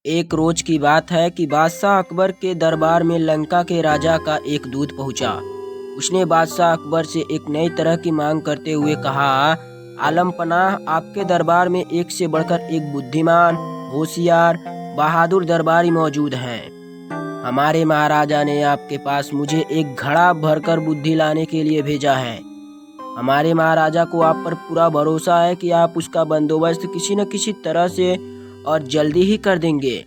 एक रोज की बात है कि बादशाह अकबर के दरबार में लंका के राजा का एक दूत पहुंचा। उसने बादशाह अकबर से एक नई तरह की मांग करते हुए कहा, आलम पनाह, आपके दरबार में एक से बढ़कर एक बुद्धिमान, होशियार, बहादुर दरबारी मौजूद हैं। हमारे महाराजा ने आपके पास मुझे एक घड़ा भरकर बुद्धि लाने के लिए भेजा है। हमारे महाराजा को आप पर पूरा भरोसा है कि आप उसका बंदोबस्त किसी न किसी तरह से और जल्दी ही कर देंगे।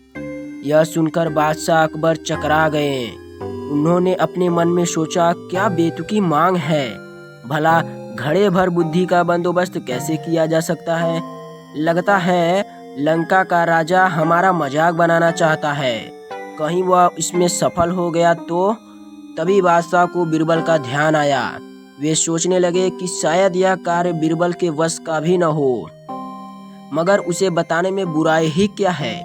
यह सुनकर बादशाह अकबर चकरा गए। उन्होंने अपने मन में सोचा, क्या बेतुकी मांग है, भला घड़े भर बुद्धि का बंदोबस्त कैसे किया जा सकता है। लगता है लंका का राजा हमारा मजाक बनाना चाहता है, कहीं वह इसमें सफल हो गया तो। तभी बादशाह को बीरबल का ध्यान आया। वे सोचने लगे कि शायद यह कार्य बीरबल के वश का भी न हो, मगर उसे बताने में बुराई ही क्या है।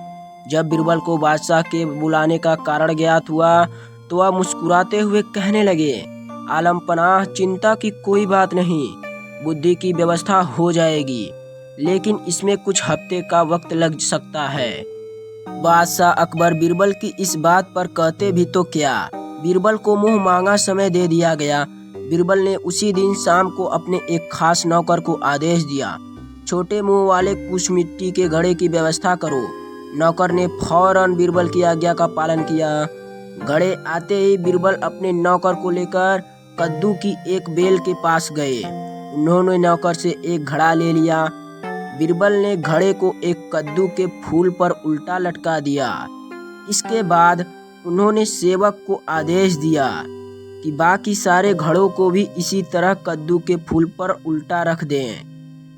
जब बीरबल को बादशाह के बुलाने का कारण ज्ञात हुआ तो वह मुस्कुराते हुए कहने लगे, आलम पनाह, चिंता की कोई बात नहीं, बुद्धि की व्यवस्था हो जाएगी, लेकिन इसमें कुछ हफ्ते का वक्त लग सकता है। बादशाह अकबर बीरबल की इस बात पर कहते भी तो क्या, बीरबल को मुंह मांगा समय दे दिया गया। बीरबल ने उसी दिन शाम को अपने एक खास नौकर को आदेश दिया, छोटे मुंह वाले, कुछ मिट्टी के घड़े की व्यवस्था करो। नौकर ने फौरन बीरबल की आज्ञा का पालन किया। घड़े आते ही बीरबल अपने नौकर को लेकर कद्दू की एक बेल के पास गए। उन्होंने नौकर से एक घड़ा ले लिया। बीरबल ने घड़े को एक कद्दू के फूल पर उल्टा लटका दिया। इसके बाद उन्होंने सेवक को आदेश दिया कि बाकी सारे घड़ों को भी इसी तरह कद्दू के फूल पर उल्टा रख दें।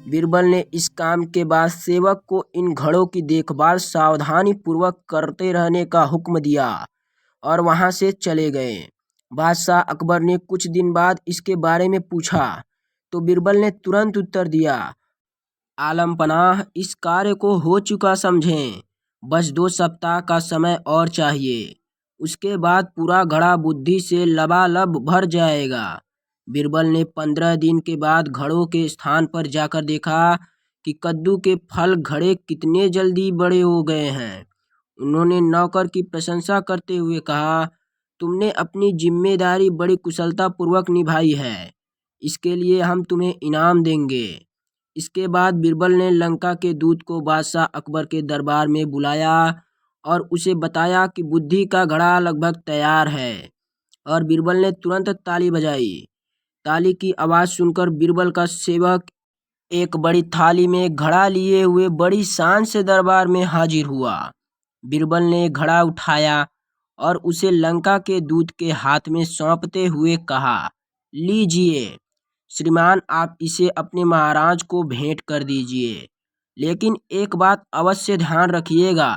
बीरबल ने इस काम के बाद सेवक को इन घड़ों की देखभाल सावधानी पूर्वक करते रहने का हुक्म दिया और वहां से चले गए। बादशाह अकबर ने कुछ दिन बाद इसके बारे में पूछा तो बीरबल ने तुरंत उत्तर दिया, आलम पनाह, इस कार्य को हो चुका समझें, बस 2 सप्ताह का समय और चाहिए, उसके बाद पूरा घड़ा बुद्धि से लबालब भर जाएगा। बीरबल ने 15 दिन के बाद घड़ों के स्थान पर जाकर देखा कि कद्दू के फल घड़े कितने जल्दी बड़े हो गए हैं। उन्होंने नौकर की प्रशंसा करते हुए कहा, तुमने अपनी जिम्मेदारी बड़ी कुशलता पूर्वक निभाई है, इसके लिए हम तुम्हें इनाम देंगे। इसके बाद बीरबल ने लंका के दूत को बादशाह अकबर के दरबार में बुलाया और उसे बताया कि बुद्धि का घड़ा लगभग तैयार है। और बीरबल ने तुरंत ताली बजाई। ताली की आवाज़ सुनकर बीरबल का सेवक एक बड़ी थाली में घड़ा लिए हुए बड़ी शान से दरबार में हाजिर हुआ। बीरबल ने घड़ा उठाया और उसे लंका के दूत के हाथ में सौंपते हुए कहा, लीजिए श्रीमान, आप इसे अपने महाराज को भेंट कर दीजिए, लेकिन एक बात अवश्य ध्यान रखिएगा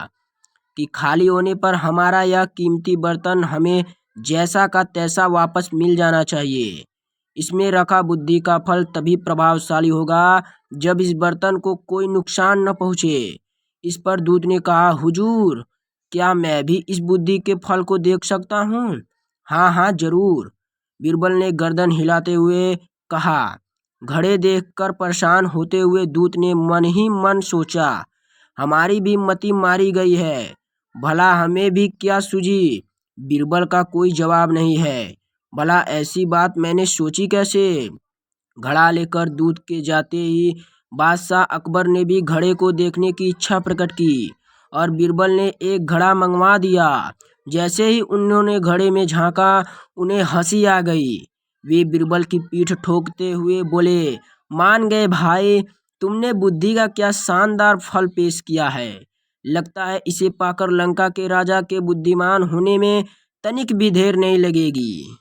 कि खाली होने पर हमारा यह कीमती बर्तन हमें जैसा का तैसा वापस मिल जाना चाहिए। इसमें रखा बुद्धि का फल तभी प्रभावशाली होगा जब इस बर्तन को कोई नुकसान न पहुँचे। इस पर दूत ने कहा, हुजूर, क्या मैं भी इस बुद्धि के फल को देख सकता हूँ? हाँ हाँ, जरूर, बीरबल ने गर्दन हिलाते हुए कहा। घड़े देखकर परेशान होते हुए दूत ने मन ही मन सोचा, हमारी भी मति मारी गई है, भला हमें भी क्या सूझी। बीरबल का कोई जवाब नहीं है, भला ऐसी बात मैंने सोची कैसे। घड़ा लेकर दूत के जाते ही बादशाह अकबर ने भी घड़े को देखने की इच्छा प्रकट की और बीरबल ने एक घड़ा मंगवा दिया। जैसे ही उन्होंने घड़े में झांका, उन्हें हंसी आ गई। वे बीरबल की पीठ ठोकते हुए बोले, मान गए भाई, तुमने बुद्धि का क्या शानदार फल पेश किया है। लगता है इसे पाकर लंका के राजा के बुद्धिमान होने में तनिक भी देर नहीं लगेगी।